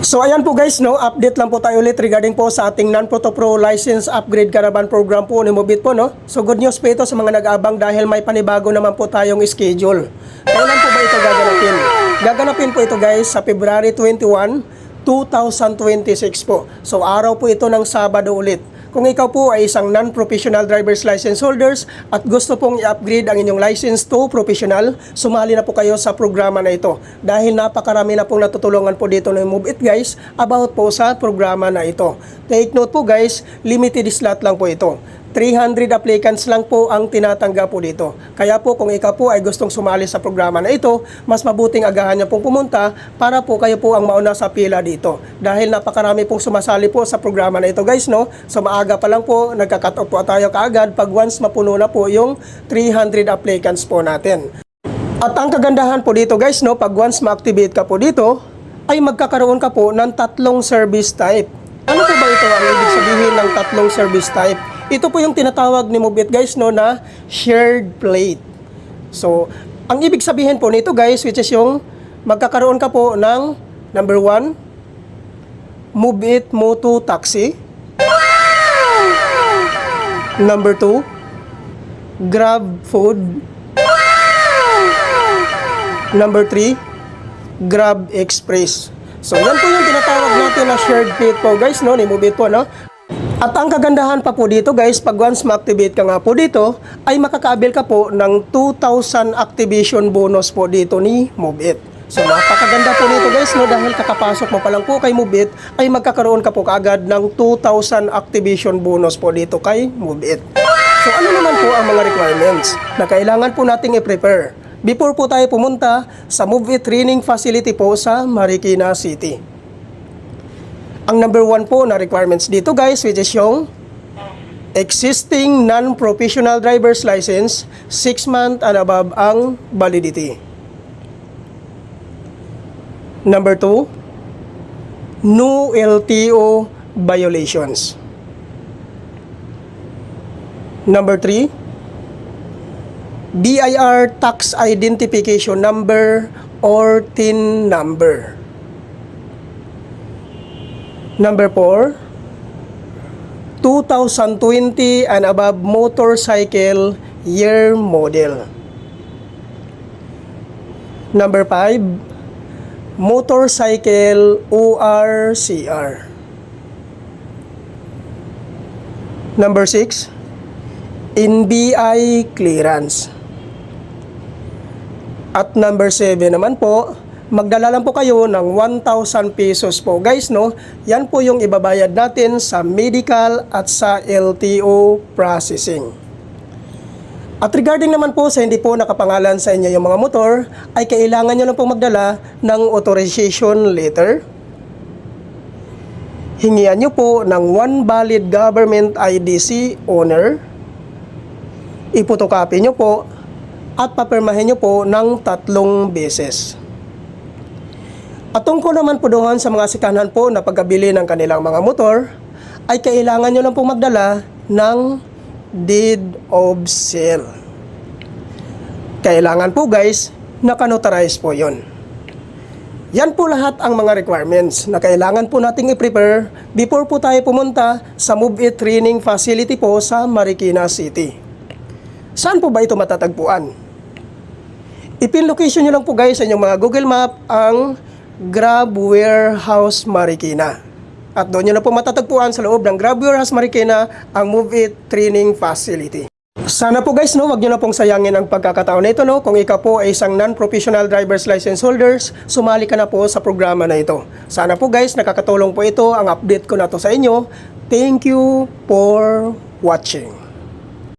So ayan po guys, no, update lang po tayo ulit regarding po sa ating non-Proto Pro license upgrade caravan program po ni Mubit po, no. So good news po ito sa mga nag-aabang dahil may panibago naman po tayong schedule. Kailan po ba ito gaganapin? Gaganapin po ito guys sa February 21, 2026 po. So araw po ito ng Sabado ulit. Kung ikaw po ay isang non-professional driver's license holders at gusto pong i-upgrade ang inyong license to professional, sumali na po kayo sa programa na ito. Dahil napakarami na pong natutulungan po dito ng Move It guys about po sa programa na ito. Take note po guys, limited slot lang po ito. 300 applicants lang po ang tinatanggap po dito. Kaya po kung ikaw po ay gustong sumali sa programa na ito, mas mabuting agahan niyo pong pumunta para po kayo po ang mauna sa pila dito. Dahil napakarami pong sumasali po sa programa na ito guys, no? So maaga pa lang po, nagka-cut off po tayo kaagad pag once mapuno na po yung 300 applicants po natin. At ang kagandahan po dito guys, no, pag once ma-activate ka po dito, ay magkakaroon ka po ng tatlong service type. Ano po ba ito ang ibig sabihin ng tatlong service type? Ito po yung tinatawag ni Move It guys, no, na shared plate. So, ang ibig sabihin po nito guys, which is yung magkakaroon ka po ng number 1, Move It Moto Taxi. Number 2, Grab Food. Number 3, Grab Express. So, yan po yung tinatawag natin na shared plate po guys, no, ni Move It po, no. At ang kagandahan pa po dito guys, pag once ma-activate ka nga po dito, ay makaka-avail ka po ng 2,000 activation bonus po dito ni Move It. So napakaganda po nito guys, no, dahil kakapasok mo pa lang po kay Move It, ay magkakaroon ka po kaagad ng 2,000 activation bonus po dito kay Move It. So ano naman po ang mga requirements na kailangan po nating i-prepare before po tayo pumunta sa Move It training facility po sa Marikina City? Ang number 1 po na requirements dito guys, which is yung existing non-professional driver's license, 6 months and above ang validity. Number 2, no LTO violations. Number 3, BIR tax identification number or TIN number. Number 4, 2020 and above motorcycle year model. Number 5, motorcycle ORCR. Number 6, NBI clearance. At number 7 naman po, magdala lang po kayo ng 1,000 pesos po guys, no. Yan po yung ibabayad natin sa medical at sa LTO processing. At regarding naman po sa hindi po nakapangalan sa inyo yung mga motor, ay kailangan nyo lang po magdala ng authorization letter. Hingian nyo po ng 1 valid government IDC owner. Ipotocopy nyo po at papirmahin nyo po ng 3 beses. At tungkol naman po doon sa mga sikanhan po na pagkabili ng kanilang mga motor, ay kailangan nyo lang po magdala ng deed of sale. Kailangan po guys, nakanotarize po yon. Yan po lahat ang mga requirements na kailangan po nating i-prepare before po tayo pumunta sa Move It training facility po sa Marikina City. Saan po ba ito matatagpuan? Ipin location nyo lang po guys sa inyong mga Google Map ang Grab Warehouse Marikina. At doon nyo na po matatagpuan sa loob ng Grab Warehouse Marikina ang Move It training facility. Sana po guys, no, wag nyo na pong sayangin ang pagkakataon na ito, no. Kung ikaw po ay isang non-professional driver's license holders, sumali ka na po sa programa na ito. Sana po guys, nakakatulong po ito ang update ko na to sa inyo. Thank you for watching.